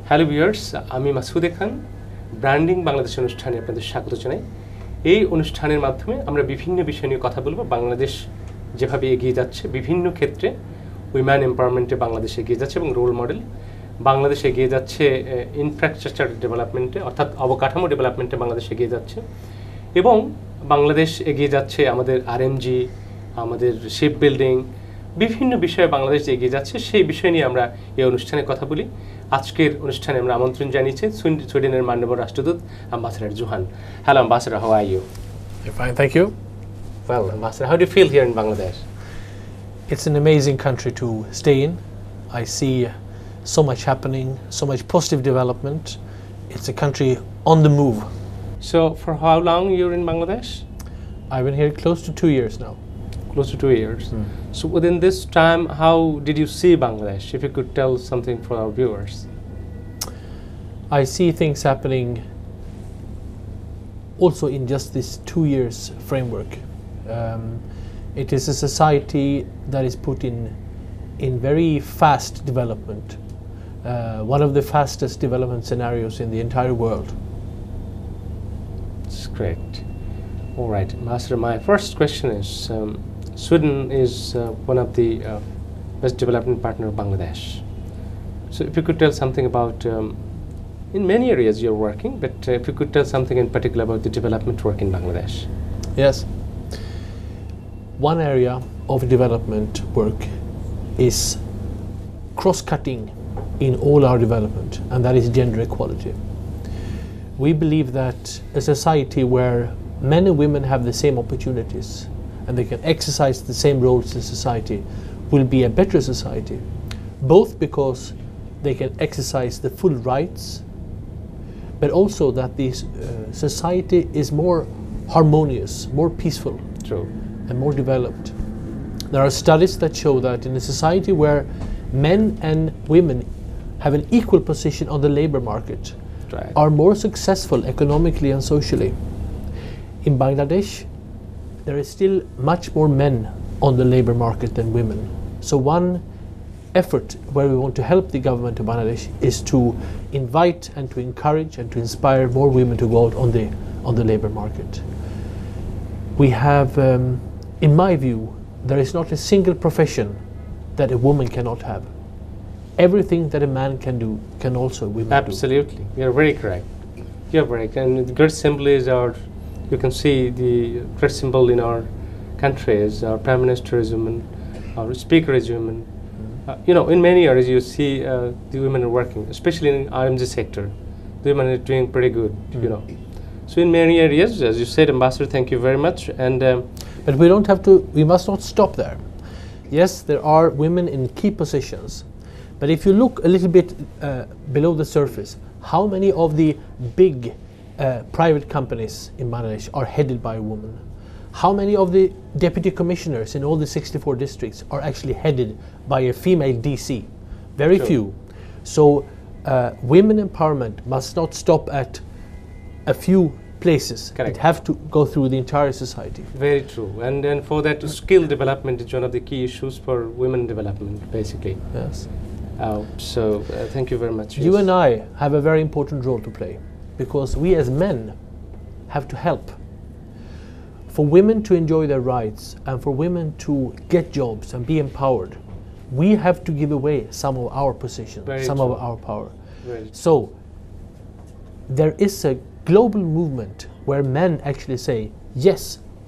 Hello viewers, আমি মাসুদে খান branding Bangladesh অনুষ্ঠানে আপনাদের স্বাগত জানাই। এই অনুষ্ঠানের মাধ্যমে আমরা বিভিন্ন বিষয় নিয়ে কথা বলবো। বাংলাদেশ যেভাবে এগিয়ে যাচ্ছে বিভিন্ন ক্ষেত্রে, উইমেন এম্পাওয়ারমেন্টে বাংলাদেশ এগিয়ে যাচ্ছে এবং রোল মডেল। বাংলাদেশ এগিয়ে যাচ্ছে ইনফ্রাস্ট্রাকচার ডেভেলপমেন্টে, অর্থাৎ অবকাঠামো ডেভেলপমেন্টে বাংলাদেশ এগিয়ে যাচ্ছে, এবং বাংলাদেশ এগিয়ে যাচ্ছে আমাদের আরএমজি, আমাদের শিপ বিল্ডিং, বিভিন্ন বিষয়ে বাংলাদেশ এগিয়ে যাচ্ছে। সেই বিষয় নিয়ে আমরা এই অনুষ্ঠানে কথা বলি। আজকের অনুষ্ঠানে আমরা আমন্ত্রণ জানিয়েছি সুইডেনের মাননীয় রাষ্ট্রদূত ambassador Johan. Hello ambassador, how are you? Fine, thank you. Well, Ambassador, how do you feel here in Bangladesh? It's an amazing country to stay in. I see so much happening, so much positive development. It's a country on the move. So, for how long you're in Bangladesh? I've been here close to 2 years now. Close to 2 years. So, within this time, how did you see Bangladesh? If you could tell something for our viewers. I see things happening also in just this 2 years framework. It is a society that is put in very fast development, one of the fastest development scenarios in the entire world. That's great. All right, Master, my first question is, Sweden is one of the best development partner of Bangladesh. So if you could tell something about, in many areas you're working, but if you could tell something in particular about the development work in Bangladesh. Yes. One area of development work is cross-cutting in all our development, and that is gender equality. We believe that a society where men and women have the same opportunities and they can exercise the same roles in society will be a better society, both because they can exercise the full rights, but also that this society is more harmonious, more peaceful. True. And more developed. There are studies that show that in a society where men and women have an equal position on the labor market, Right. are more successful economically and socially. In Bangladesh, there is still much more men on the labor market than women. So one effort where we want to help the government of Bangladesh is to invite and to encourage and to inspire more women to go out on the labor market. We have, in my view, there is not a single profession that a woman cannot have. Everything that a man can do can also women do. Absolutely, you're very correct. You're very correct. And the great symbol is you can see the great symbol in our country is our Prime Minister is woman, our Speaker is woman. In many areas you see the women are working, especially in RMG sector. The women are doing pretty good, So in many areas, as you said, Ambassador, thank you very much. And but we must not stop there. Yes, there are women in key positions, but if you look a little bit below the surface, how many of the big private companies in Bangladesh are headed by a woman? How many of the deputy commissioners in all the 64 districts are actually headed by a female DC? Very Sure. few. So women empowerment must not stop at a few places. Correct. It have to go through the entire society. very true. And for that, skill development is one of the key issues for women development, basically. Yes. So thank you very much. You Yes. and I have a very important role to play because we as men have to help. For women to enjoy their rights and for women to get jobs and be empowered, we have to give away some of our positions, Very some true. of our power. Very So there is a global movement where men actually say, yes,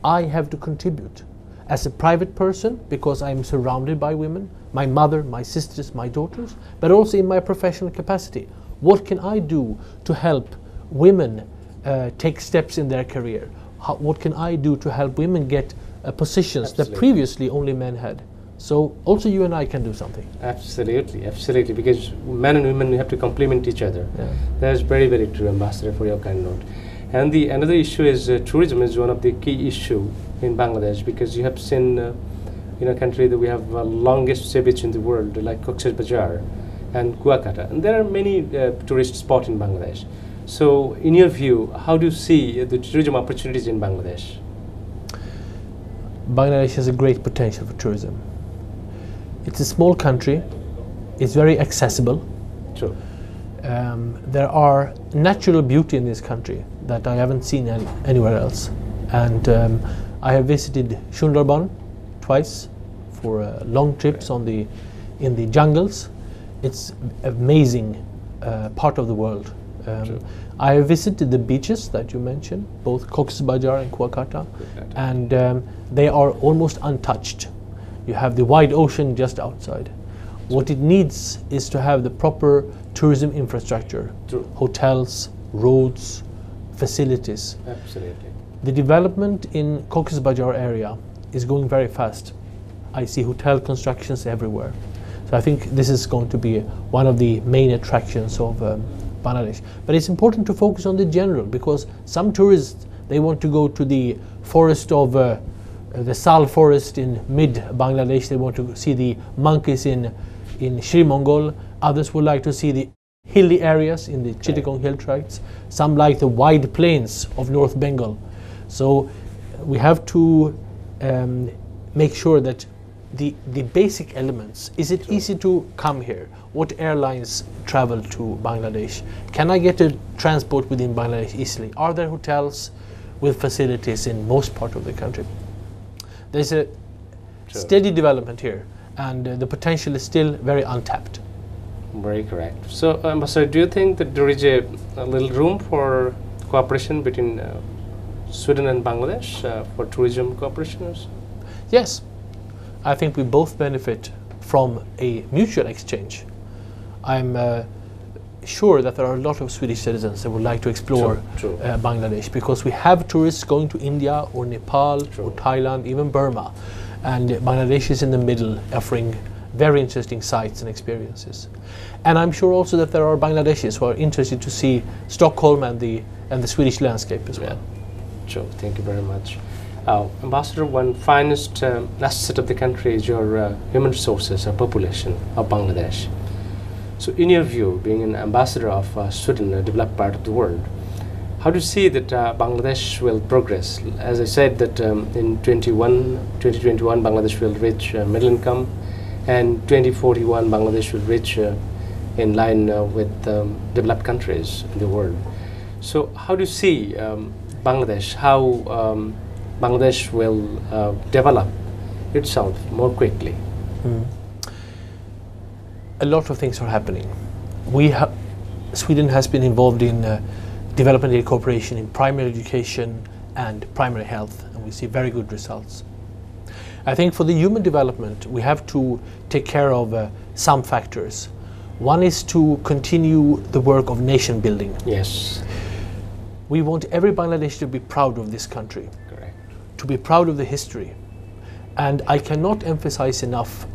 I have to contribute as a private person because I'm surrounded by women, my mother, my sisters, my daughters, but also in my professional capacity. What can I do to help women take steps in their career? What can I do to help women get positions that Absolutely. previously only men had? So also you and I can do something. Absolutely, because men and women have to complement each other. Yeah. That's very, very true, Ambassador, for your kind note. And another issue is tourism is one of the key issue in Bangladesh, because you have seen in a country that we have longest sea beach in the world, like Cox's Bazar and Kuakata, and there are many tourist spots in Bangladesh. So, in your view, how do you see the tourism opportunities in Bangladesh? Bangladesh has a great potential for tourism. It's a small country, it's very accessible. True. There are natural beauty in this country that I haven't seen anywhere else. And I have visited Sundarban twice for long trips in the jungles. It's amazing part of the world. I have visited the beaches that you mentioned, both Cox's Bazar and Kuakata, and they are almost untouched. You have the wide ocean just outside. What it needs is to have the proper tourism infrastructure, hotels, roads, facilities. Absolutely. The development in Cox's Bazar area is going very fast. I see hotel constructions everywhere. So I think this is going to be one of the main attractions of Bangladesh. But it's important to focus on the general, because some tourists, they want to go to the forest of the Sal forest in mid-Bangladesh. They want to see the monkeys in Sri Mongol. Others would like to see the hilly areas in the Chittagong hill tracts. Some like the wide plains of North Bengal. So we have to make sure that the basic elements. Is it easy to come here? What airlines travel to Bangladesh? Can I get a transport within Bangladesh easily? Are there hotels with facilities in most part of the country? There's a steady development here, and the potential is still very untapped. Very correct. So, Ambassador, do you think that there is a little room for cooperation between Sweden and Bangladesh for tourism cooperation? Yes. I think we both benefit from a mutual exchange. I'm sure that there are a lot of Swedish citizens that would like to explore Bangladesh, because we have tourists going to India or Nepal or Thailand, even Burma. And Bangladesh is in the middle, offering very interesting sights and experiences. And I'm sure also that there are Bangladeshis who are interested to see Stockholm and the Swedish landscape as well. Sure, thank you very much. Ambassador, one finest asset of the country is your human resources, or population of Bangladesh. So in your view, being an ambassador of Sweden, a developed part of the world, how do you see that Bangladesh will progress? As I said, that in 2021, Bangladesh will reach middle income, and 2041, Bangladesh will reach in line with developed countries in the world. So how do you see Bangladesh, how Bangladesh will develop itself more quickly? A lot of things are happening. Sweden has been involved in development aid cooperation in primary education and primary health, and we see very good results. I think for the human development, we have to take care of some factors. One is to continue the work of nation building. Yes. We want every Bangladeshi to be proud of this country. Correct. To be proud of the history. And I cannot emphasize enough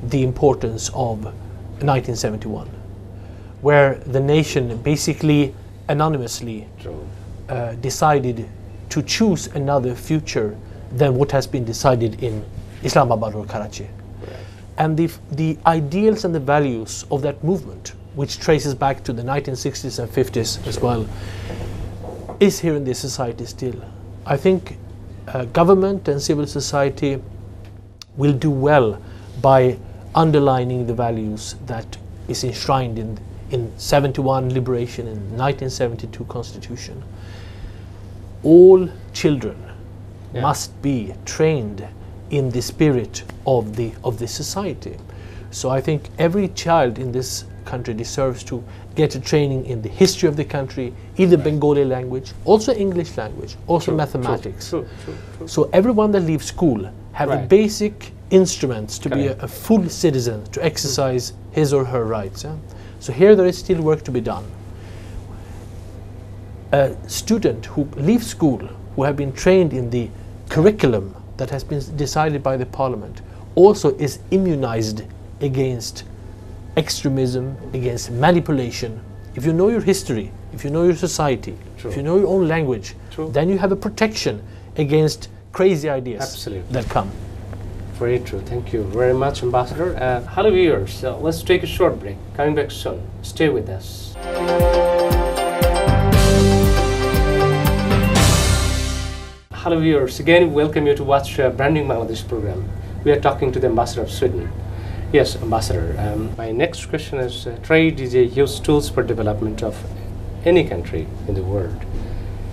the importance of 1971, where the nation basically anonymously decided to choose another future than what has been decided in Islamabad or Karachi. Right. And the ideals and the values of that movement, which traces back to the 1960s and 50s as well, is here in this society still. I think government and civil society will do well by underlining the values that is enshrined in 71 liberation and 1972 constitution. All children must be trained in the spirit of the society. So I think every child in this country deserves to get a training in the history of the country, either Bengali language, also English language, also mathematics. So everyone that leaves school have the basic instruments to be a full citizen, to exercise his or her rights. So here there is still work to be done. A student who leaves school, who have been trained in the curriculum that has been decided by the parliament, also is immunized against extremism, against manipulation. If you know your history, if you know your society, if you know your own language, then you have a protection against crazy ideas that come. Very true. Thank you very much, Ambassador. Hello viewers, let's take a short break. Coming back soon. Stay with us. Hello viewers, again welcome you to watch Branding Bangladesh program. We are talking to the Ambassador of Sweden. Yes, Ambassador. My next question is, trade is a huge tool for development of any country in the world.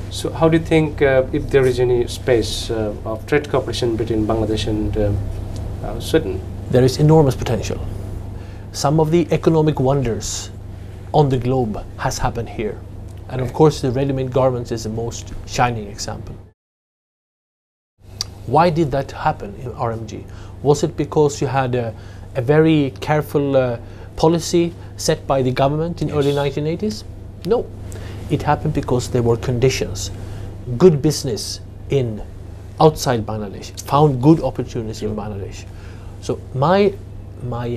So how do you think if there is any space of trade cooperation between Bangladesh and Sweden? There is enormous potential. Some of the economic wonders on the globe has happened here. And of course the ready-made garments is the most shining example. Why did that happen in RMG? Was it because you had a very careful policy set by the government in early 1980s? No. It happened because there were conditions. Good business in outside Bangladesh found good opportunities in Bangladesh. So my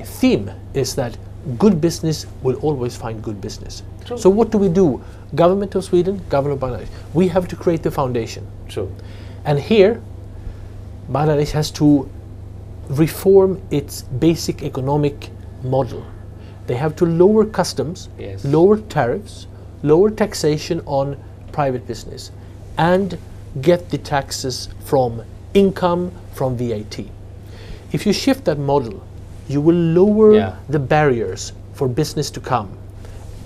theme is that good business will always find good business. True. So what do? Government of Sweden, government of Bangladesh. We have to create the foundation. True. And here, Bangladesh has to reform its basic economic model. They have to lower customs, Yes. lower tariffs, lower taxation on private business, and get the taxes from income, from VAT. If you shift that model, you will lower the barriers for business to come,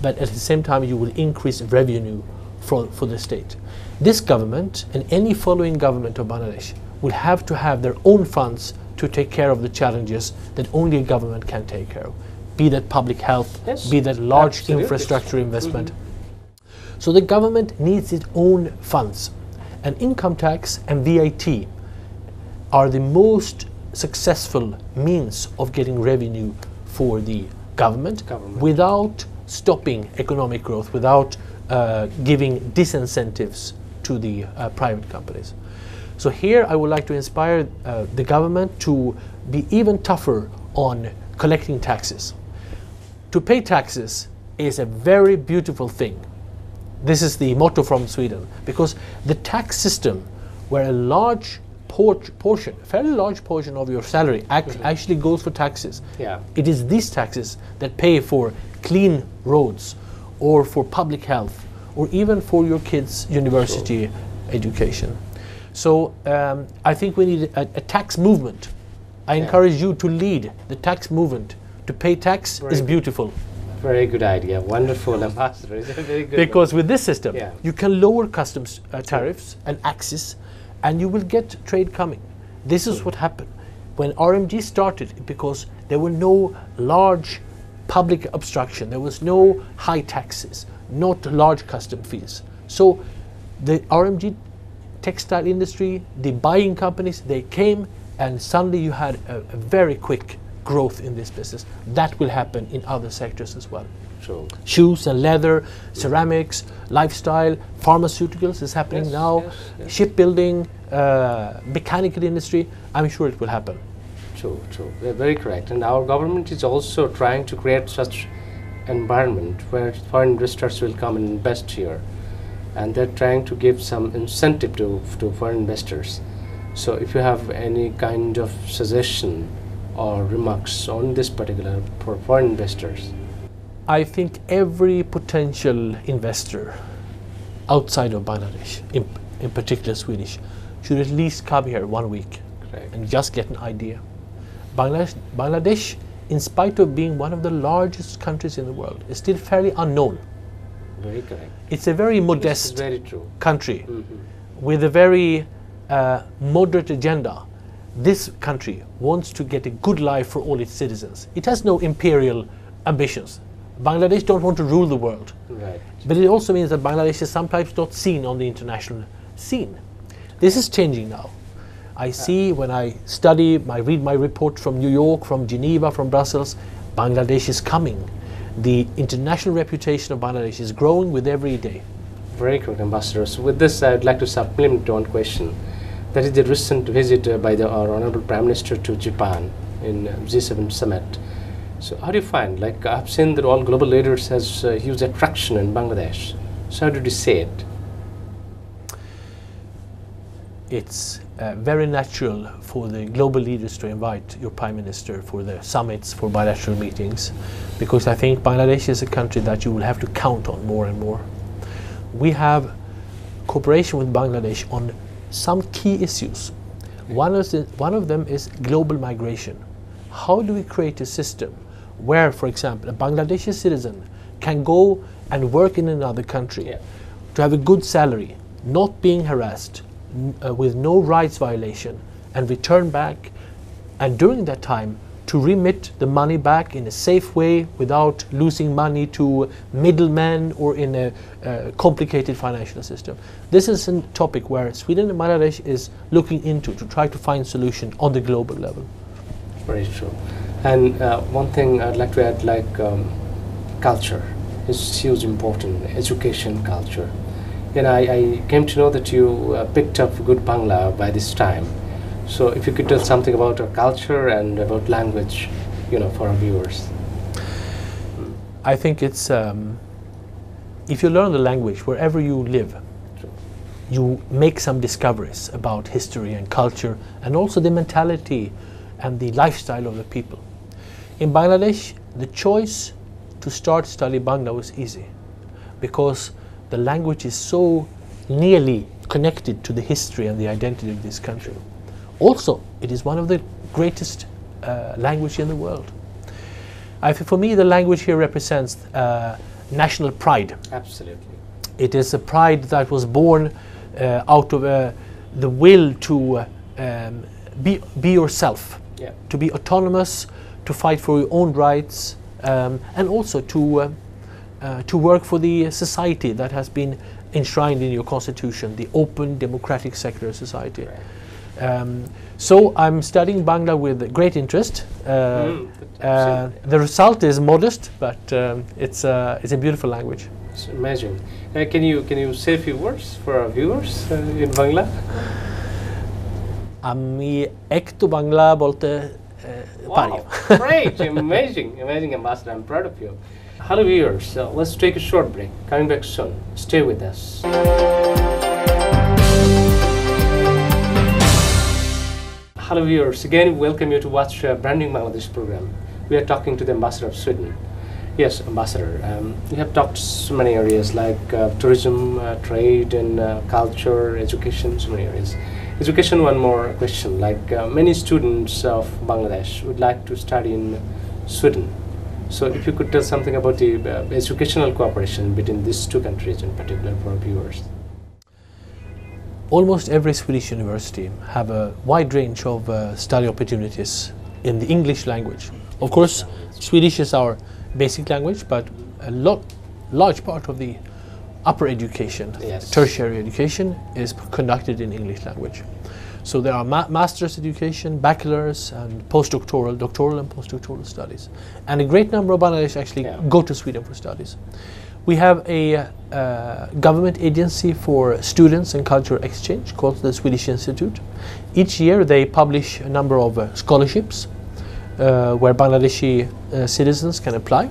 but at the same time you will increase revenue for the state. This government and any following government of Bangladesh will have to have their own funds to take care of the challenges that only a government can take care of, be that public health, Yes, be that large absolutely. infrastructure investment. So the government needs its own funds, and income tax and VAT are the most successful means of getting revenue for the government. Without stopping economic growth, without giving disincentives to the private companies. So here I would like to inspire the government to be even tougher on collecting taxes. To pay taxes is a very beautiful thing. This is the motto from Sweden, because the tax system where a large portion, a fairly large portion of your salary actually goes for taxes. Yeah. It is these taxes that pay for clean roads, or for public health, or even for your kids' university education. So I think we need a tax movement. I encourage you to lead the tax movement. To pay tax is beautiful. Very good idea. Wonderful, Ambassador. It's a very good Because with this system, Yeah. you can lower customs tariffs and access, and you will get trade coming. This is what happened. When RMG started, because there were no large public obstruction, there was no high taxes, not large custom fees. So the RMG textile industry, the buying companies, they came, and suddenly you had a very quick growth in this business. That will happen in other sectors as well. True. Shoes and leather, ceramics, lifestyle, pharmaceuticals is happening now, shipbuilding, mechanical industry. I'm sure it will happen. True, true. Very correct. And our government is also trying to create such environment where foreign investors will come and invest here. And they're trying to give some incentive to foreign investors. So if you have any kind of suggestion or remarks on this particular for foreign investors. I think every potential investor outside of Bangladesh, in particular Swedish, should at least come here 1 week and just get an idea. Bangladesh, in spite of being one of the largest countries in the world, is still fairly unknown. Very correct. It's a very modest country with a very moderate agenda. This country wants to get a good life for all its citizens. It has no imperial ambitions. Bangladesh don't want to rule the world. Right. But it also means that Bangladesh is sometimes not seen on the international scene. This is changing now. I see when I study, I read my report from New York, from Geneva, from Brussels, Bangladesh is coming. The international reputation of Bangladesh is growing with every day. Very correct, Ambassador. So with this, I'd like to supplement one question. That is the recent visit by our Honorable Prime Minister to Japan in G7 summit. So how do you find, like I've seen that all global leaders has huge attraction in Bangladesh. So how did you say it? It's very natural for the global leaders to invite your Prime Minister for the summits, for bilateral meetings, because I think Bangladesh is a country that you will have to count on more and more. We have cooperation with Bangladesh on some key issues. One of them is global migration. how do we create a system where, for example, a Bangladeshi citizen can go and work in another country to have a good salary, not being harassed, with no rights violation, and return back, and during that time to remit the money back in a safe way without losing money to middlemen or in a complicated financial system. This is a topic where Sweden and Bangladesh is looking into to try to find solution on the global level. Very true. And one thing I'd like to add, like culture is huge important, education culture. And I came to know that you picked up good Bangla by this time. So if you could tell something about our culture and about language, for our viewers. I think it's, if you learn the language wherever you live, you make some discoveries about history and culture and also the mentality and the lifestyle of the people. In Bangladesh, the choice to start study Bangla was easy because the language is so nearly connected to the history and the identity of this country. Also, it is one of the greatest languages in the world. For me, the language here represents national pride. Absolutely. It is a pride that was born out of the will to be yourself, to be autonomous, to fight for your own rights, and also to work for the society that has been enshrined in your constitution, the open, democratic, secular society. Right. So I'm studying Bangla with great interest. The result is modest, but it's a beautiful language. It's amazing. Can you say a few words for our viewers in Bangla? Ami ekto Bangla bolte pari. Wow, great, amazing, Ambassador. I'm proud of you. Hello viewers, let's take a short break. Coming back soon. Stay with us. Hello viewers, again welcome you to watch Branding Bangladesh program. We are talking to the Ambassador of Sweden. Yes, Ambassador, we have talked so many areas like tourism, trade and culture, education, so many areas. Education, one more question, like many students of Bangladesh would like to study in Sweden. So if you could tell something about the educational cooperation between these two countries in particular for our viewers. Almost every Swedish university have a wide range of study opportunities in the English language. Of course, Swedish is our basic language, but a large part of the upper education, tertiary education, is conducted in English language. So there are master's education, bachelor's, and postdoctoral, doctoral and postdoctoral studies. And a great number of Bangladesh actually go to Sweden for studies. We have a government agency for students and cultural exchange called the Swedish Institute. Each year they publish a number of scholarships where Bangladeshi citizens can apply.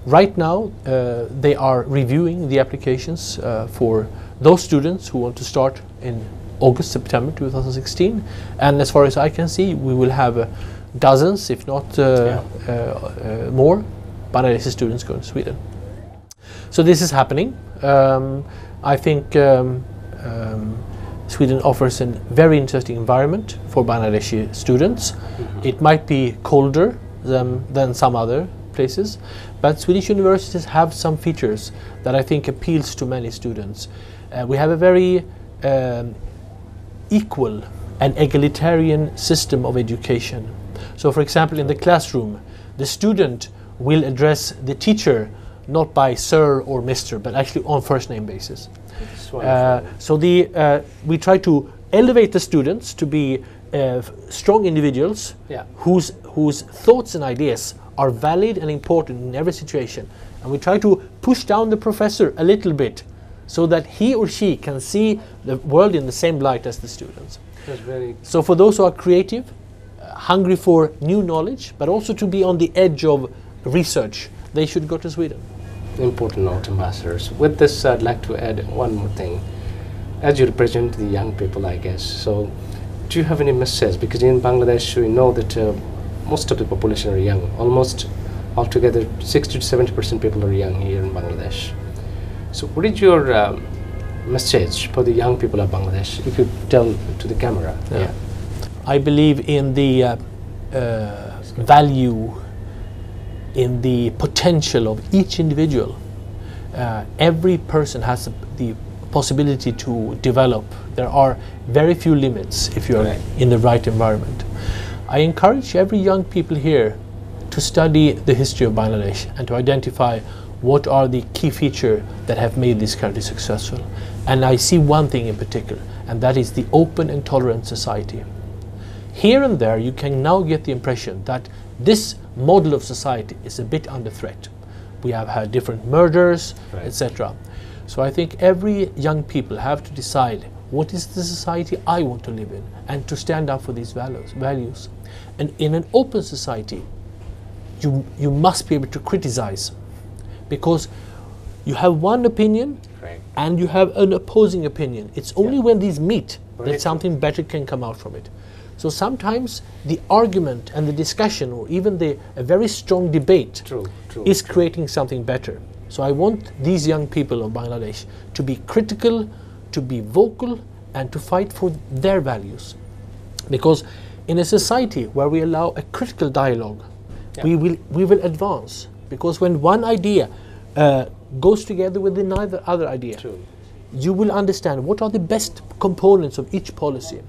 Right now they are reviewing the applications for those students who want to start in August, September 2016. And as far as I can see, we will have dozens, if not more, Bangladeshi students going to Sweden. So this is happening. I think Sweden offers a very interesting environment for Bangladeshi students. Mm-hmm. It might be colder than some other places, but Swedish universities have some features that I think appeals to many students. We have a very equal and egalitarian system of education. So for example, in the classroom, the student will address the teacher not by sir or mister, but actually on first name basis. So we try to elevate the students to be strong individuals whose thoughts and ideas are valid and important in every situation. And we try to push down the professor a little bit so that he or she can see the world in the same light as the students. So for those who are creative, hungry for new knowledge, but also to be on the edge of research, they should go to Sweden. Important note, ambassadors. With this, I'd like to add one more thing. As you represent the young people, I guess, so do you have any message? Because in Bangladesh, we know that most of the population are young. Almost altogether, 60 to 70% people are young here in Bangladesh. So what is your message for the young people of Bangladesh, if you tell to the camera? I believe in the value in the potential of each individual. Every person has the possibility to develop. There are very few limits if you're Right. in the right environment. I encourage every young people here to study the history of Bangladesh and to identify what are the key features that have made this country successful. And I see one thing in particular, and that is the open and tolerant society. Here and there you can now get the impression that this model of society is a bit under threat. We have had different murders, Right. etc. So I think every young people have to decide what is the society I want to live in and to stand up for these values. And in an open society, you must be able to criticize, because you have one opinion Right. and you have an opposing opinion. It's only when these meet Very that something better can come out from it. So sometimes the argument and the discussion, or even a very strong debate, True. is creating something better. So I want these young people of Bangladesh to be critical, to be vocal, and to fight for their values. Because in a society where we allow a critical dialogue, Yeah. we will advance. Because when one idea goes together with another other idea, True. you will understand what are the best components of each policy.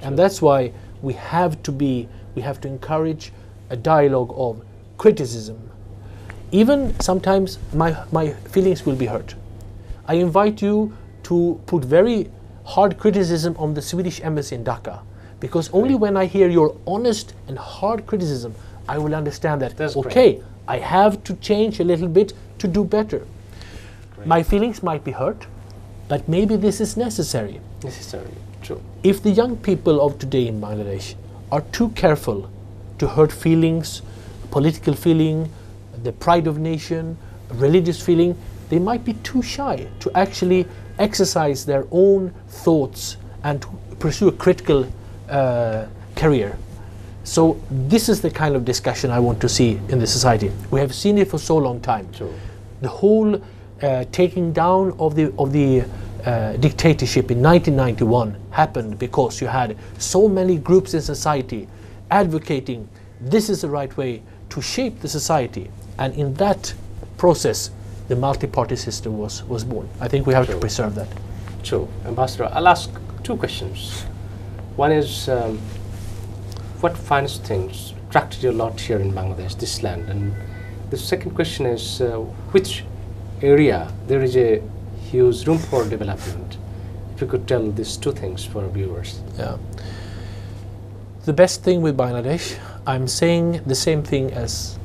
And that's why we have to encourage a dialogue of criticism. Even sometimes my feelings will be hurt. I invite you to put very hard criticism on the Swedish embassy in Dhaka, because only when I hear your honest and hard criticism, I will understand that, That's okay, great. I have to change a little bit to do better. Great. My feelings might be hurt, but maybe this is necessary. Necessary. True. If the young people of today in Bangladesh are too careful to hurt feelings, political feeling, the pride of nation, religious feeling, they might be too shy to actually exercise their own thoughts and to pursue a critical career. So this is the kind of discussion I want to see in the society. We have seen it for so long time. True. The whole taking down of the dictatorship in 1991 happened because you had so many groups in society advocating this is the right way to shape the society, and in that process the multi-party system was born. I think we have to True. preserve that. True. Ambassador, I'll ask two questions. One is, what finest things attracted you a lot here in Bangladesh, this land? And the second question is, which area there is a huge room for development? If you could tell these two things for our viewers. Yeah. The best thing with Bangladesh, I'm saying the same thing as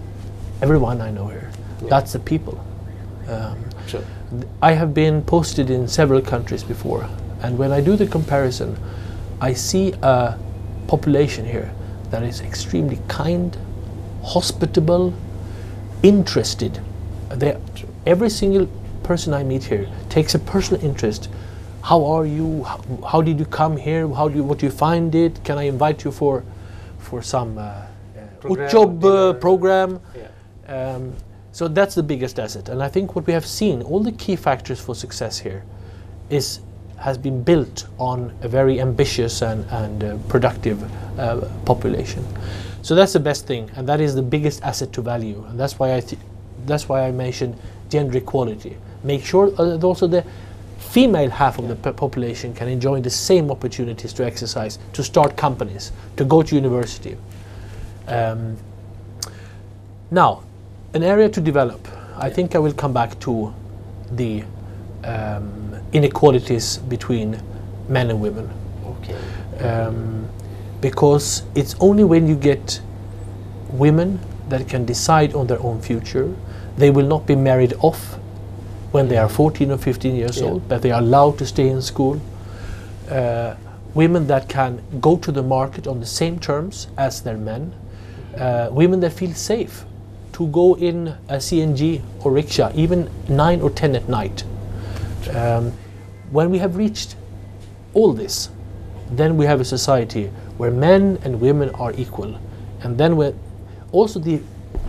everyone I know here. Yeah. That's the people. Sure. I have been posted in several countries before, and when I do the comparison, I see a population here that is extremely kind, hospitable, interested. Every single person I meet here takes a personal interest. How are you? How did you come here? What do you find it? Can I invite you for some job program? Yeah. So that's the biggest asset. And I think what we have seen, all the key factors for success here, has been built on a very ambitious and productive population. So that's the best thing, and that is the biggest asset to value. And that's why I mentioned gender equality. Make sure that also the female half of the population can enjoy the same opportunities to exercise, to start companies, to go to university. Now, an area to develop. I think I will come back to the inequalities between men and women. Okay. Because it's only when you get women that can decide on their own future, they will not be married off when they are 14 or 15 years old, but they are allowed to stay in school. Women that can go to the market on the same terms as their men. Women that feel safe to go in a CNG or rickshaw, even 9 or 10 at night. When we have reached all this, then we have a society where men and women are equal. And then also the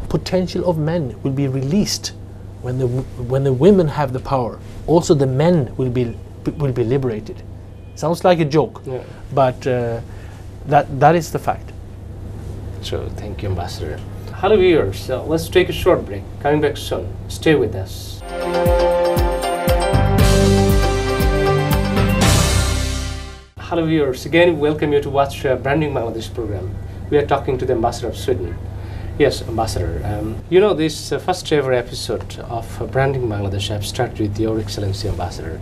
potential of men will be released when the women have the power. Also the men will be liberated. Sounds like a joke, but that is the fact. So thank you, Ambassador. Hello viewers, let's take a short break. Coming back soon. Stay with us. Hello viewers, again welcome you to watch Branding Bangladesh program. We are talking to the Ambassador of Sweden. Yes, Ambassador, you know this first ever episode of Branding Bangladesh I've started with Your Excellency Ambassador.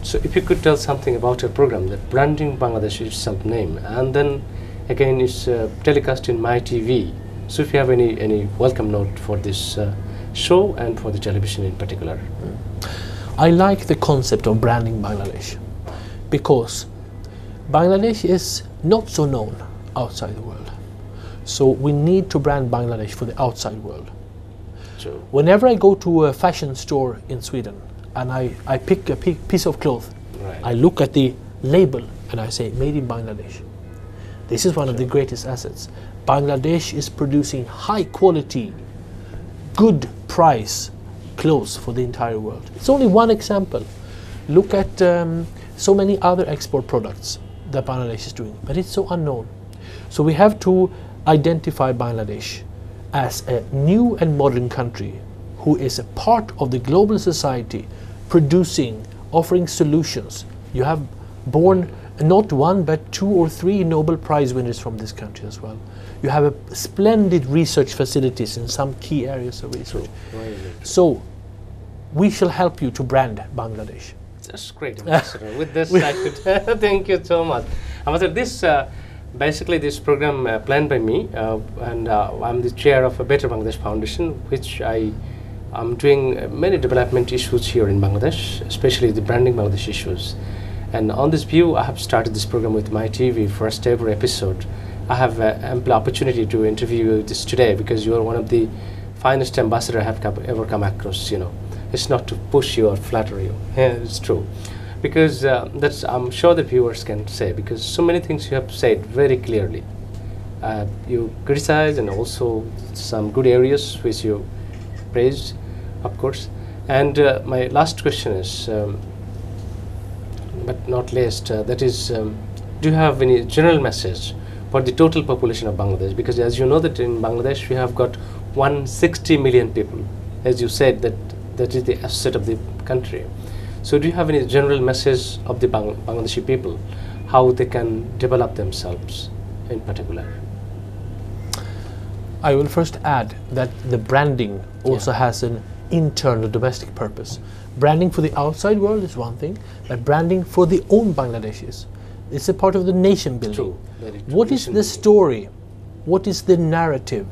So if you could tell something about your program, that Branding Bangladesh is self-name, and then again it's telecast in mytv. So if you have any welcome note for this show and for the television in particular. I like the concept of branding Bangladesh because Bangladesh is not so known outside the world. So we need to brand Bangladesh for the outside world. True. Whenever I go to a fashion store in Sweden and I pick a piece of cloth, Right. I look at the label and I say made in Bangladesh. This is one of the greatest assets. Bangladesh is producing high quality, good price clothes for the entire world. It's only one example. Look at so many other export products that Bangladesh is doing, but it's so unknown. So we have to identify Bangladesh as a new and modern country who is a part of the global society, producing, offering solutions. You have born not one but 2 or 3 Nobel Prize winners from this country as well. You have a splendid research facilities in some key areas of research. Right. So we shall help you to brand Bangladesh. That's great, Ambassador. With this, I could thank you so much. Ambassador, this basically this program planned by me, and I'm the chair of a Better Bangladesh Foundation, which I'm doing many development issues here in Bangladesh, especially the branding Bangladesh issues. And on this view, I have started this program with mytv, first ever episode. I have ample opportunity to interview you this today because you are one of the finest ambassador I have ever come across. You know, it's not to push you or flatter you. Yeah, it's true, because that's I'm sure the viewers can say, because so many things you have said very clearly. You criticize and also some good areas which you praised, of course. And my last question is, but not least, that is, do you have any general message for the total population of Bangladesh? Because as you know that in Bangladesh we have got 160 million people. As you said, that is the asset of the country. So do you have any general message of the Bangladeshi people, how they can develop themselves in particular? I will first add that the branding also has an internal domestic purpose. Branding for the outside world is one thing, but branding for the own Bangladeshis, it's a part of the nation building. True, very true. What is the story? What is the narrative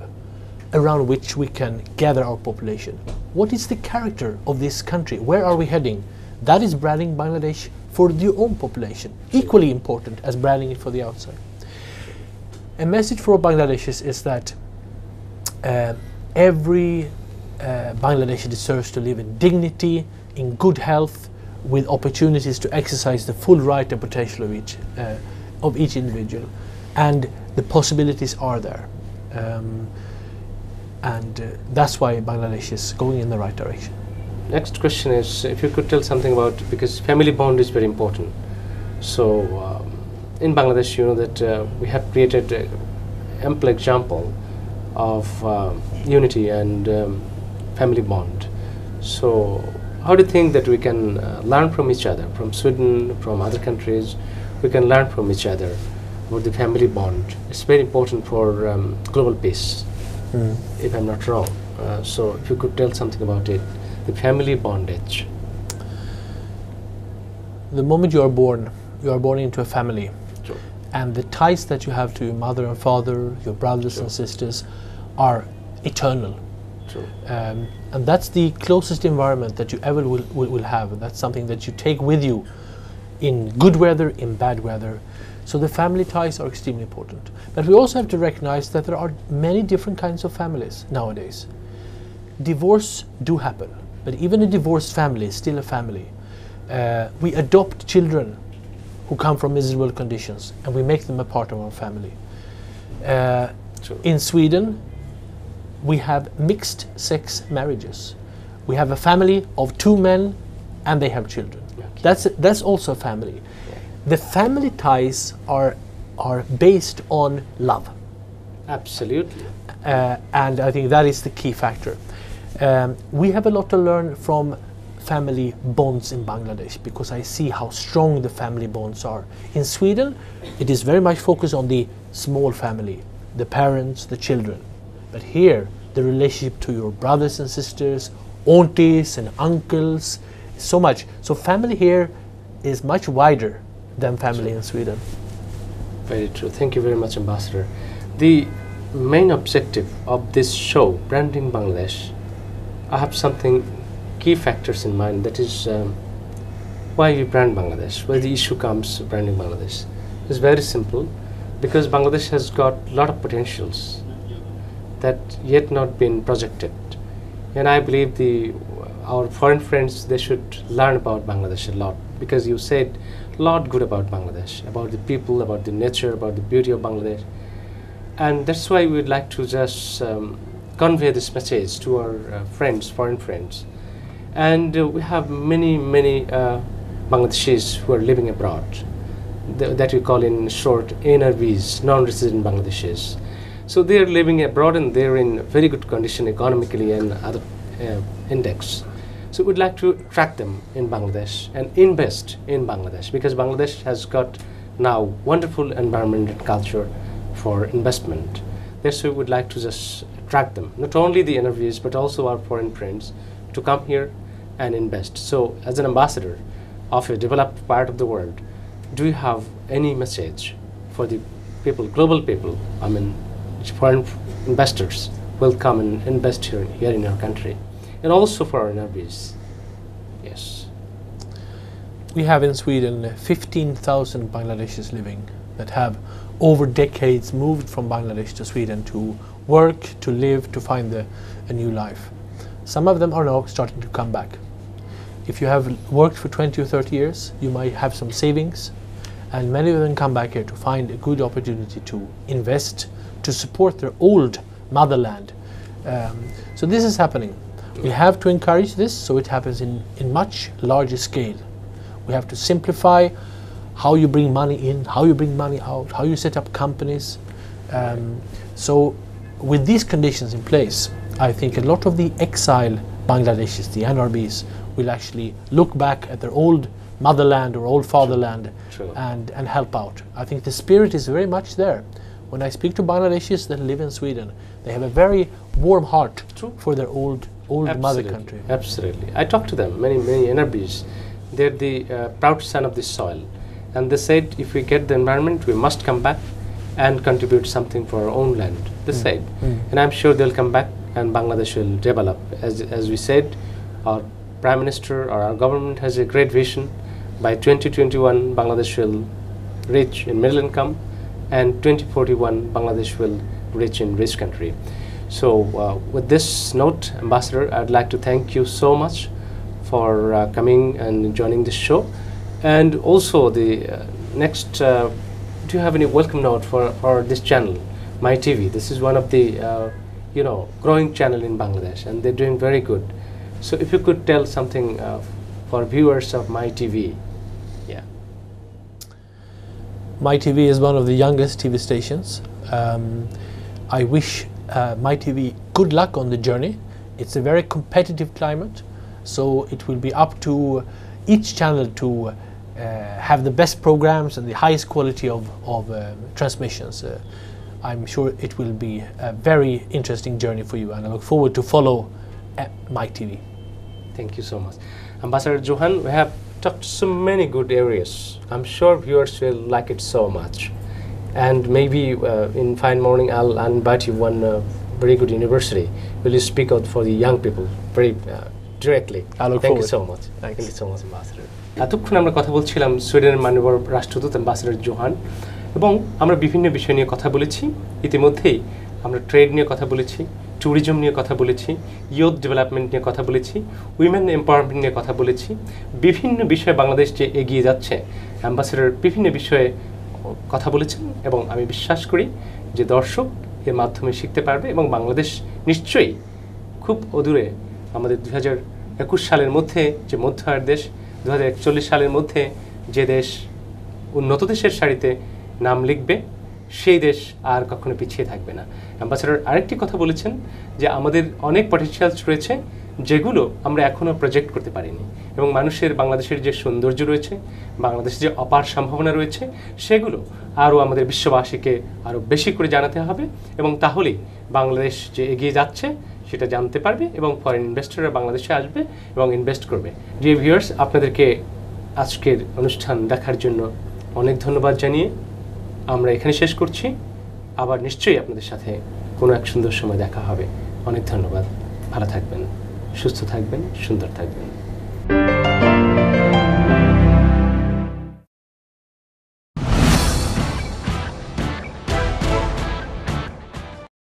around which we can gather our population? What is the character of this country? Where are we heading? That is branding Bangladesh for the own population, equally important as branding it for the outside. A message for Bangladeshis is that every Bangladeshi deserves to live in dignity, in good health, with opportunities to exercise the full right and potential of each individual, and the possibilities are there, and that's why Bangladesh is going in the right direction. Next question is, if you could tell something about, because family bond is very important. So in Bangladesh, you know that we have created an ample example of unity and family bond. So how do you think that we can learn from each other, from Sweden, from other countries? We can learn from each other about the family bond. It's very important for global peace, if I'm not wrong. So if you could tell something about it, the family bondage. The moment you are born into a family. Sure. And the ties that you have to your mother and father, your brothers and sisters, are eternal. True. And that's the closest environment that you ever will have. That's something that you take with you in good weather, in bad weather. So the family ties are extremely important. But we also have to recognize that there are many different kinds of families nowadays. Divorce do happen, but even a divorced family is still a family. We adopt children who come from miserable conditions, and we make them a part of our family. In Sweden, we have mixed sex marriages. We have a family of 2 men and they have children. Okay. That's also a family. Yeah. The family ties are based on love. Absolutely. And I think that is the key factor. We have a lot to learn from family bonds in Bangladesh, because I see how strong the family bonds are. In Sweden, it is very much focused on the small family, the parents, the children. But here, the relationship to your brothers and sisters, aunties and uncles, so much. So family here is much wider than family in Sweden. Very true. Thank you very much, Ambassador. The main objective of this show, Branding Bangladesh, I have something key factors in mind. That is why we brand Bangladesh, where the issue comes branding Bangladesh. It's very simple, because Bangladesh has got a lot of potentials that yet not been projected. And I believe our foreign friends, they should learn about Bangladesh a lot, because you said a lot good about Bangladesh, about the people, about the nature, about the beauty of Bangladesh. And that's why we would like to just convey this message to our friends, foreign friends. And we have many Bangladeshis who are living abroad, that we call in short NRBs, non-resident Bangladeshis. So they are living abroad and they're in very good condition economically and other index. So we'd like to attract them in Bangladesh and invest in Bangladesh, because Bangladesh has got now wonderful environment and culture for investment. That's why we would like to just attract them, not only the NRBs but also our foreign friends, to come here and invest. So as an ambassador of a developed part of the world, do you have any message for the people, global people, I mean foreign investors will come and invest here in our country, and also for our NRBs? Yes. We have in Sweden 15,000 Bangladeshis living that have over decades moved from Bangladesh to Sweden to work, to live, to find a new life. Some of them are now starting to come back. If you have worked for 20 or 30 years, you might have some savings, and many of them come back here to find a good opportunity to invest, to support their old motherland. So this is happening. We have to encourage this so it happens in much larger scale. We have to simplify how you bring money in, how you bring money out, how you set up companies. So with these conditions in place, I think a lot of the exile Bangladeshis, the NRBs, will actually look back at their old motherland or old fatherland and help out. I think the spirit is very much there. When I speak to Bangladeshis that live in Sweden, they have a very warm heart for their old mother country. Absolutely. I talked to them, many NRBs. They're the proud son of this soil. And they said, if we get the environment, we must come back and contribute something for our own land. They said. And I'm sure they'll come back and Bangladesh will develop. As we said, our Prime Minister or our government has a great vision. By 2021, Bangladesh will reach in middle income, and 2041, Bangladesh will reach in rich country. So with this note, Ambassador, I'd like to thank you so much for coming and joining this show. And also the next, do you have any welcome note for this channel, mytv? This is one of the growing channel in Bangladesh, and they're doing very good. So if you could tell something for viewers of mytv. Yeah. mytv is one of the youngest TV stations. I wish mytv good luck on the journey. It's a very competitive climate, so it will be up to each channel to have the best programs and the highest quality of transmissions. I'm sure it will be a very interesting journey for you, and I look forward to follow mytv. Thank you so much. Ambassador Johan, we have talked so many good areas. I'm sure viewers will like it so much. And maybe in fine morning I'll invite you one very good university. Will you speak out for the young people very directly? I look Thank forward. you so much. Thanks. Thank you so much, Ambassador. এতক্ষণ আমরা কথা বলছিলাম সুইডেনের মাননীয় রাষ্ট্রদূত ambassador Johann, এবং আমরা বিভিন্ন বিষয় নিয়ে কথা বলেছি। ইতিমধ্যেই আমরা ট্রেড নিয়ে কথা বলেছি, ট্যুরিজম নিয়ে কথা বলেছি, ইয়ুথ ডেভেলপমেন্ট নিয়ে কথা বলেছি, উইমেন এম্পাওয়ারমেন্ট নিয়ে কথা বলেছি। বিভিন্ন বিষয়ে বাংলাদেশ যে এগিয়ে যাচ্ছে, অ্যাম্বাসেডর বিভিন্ন বিষয়ে কথা বলেছেন, এবং আমি বিশ্বাস করি যে দর্শক এর মাধ্যমে শিখতে পারবে, এবং বাংলাদেশ নিশ্চয়ই খুব অদূরে আমাদের 2021 সালের মধ্যে যে মধ্য আয়ের দেশ, 2041 সালের মধ্যে যে দেশ উন্নত দেশের সারিতে নাম লিখবে, সেই দেশ আর কখনো পিছিয়ে থাকবে না। অ্যাম্বাসেডর আরেকটি কথা বলেছেন যে আমাদের অনেক পটেনশিয়ালস রয়েছে যেগুলো আমরা এখনও প্রজেক্ট করতে পারিনি, এবং মানুষের বাংলাদেশের যে সৌন্দর্য রয়েছে, বাংলাদেশের যে অপার সম্ভাবনা রয়েছে, সেগুলো আরও আমাদের বিশ্ববাসীকে আরও বেশি করে জানাতে হবে, এবং তাহলেই বাংলাদেশ যে এগিয়ে যাচ্ছে সেটা জানতে পারবে এবং ফরেন ইনভেস্টররা বাংলাদেশে আসবে এবং ইনভেস্ট করবে। ডিয়ার ভিউয়ার্স, আপনাদেরকে আজকের অনুষ্ঠান দেখার জন্য অনেক ধন্যবাদ জানিয়ে আমরা এখানে শেষ করছি। আবার নিশ্চয়ই আপনাদের সাথে কোনো এক সুন্দর সময় দেখা হবে। অনেক ধন্যবাদ। ভালো থাকবেন, সুস্থ থাকবেন, সুন্দর থাকবেন।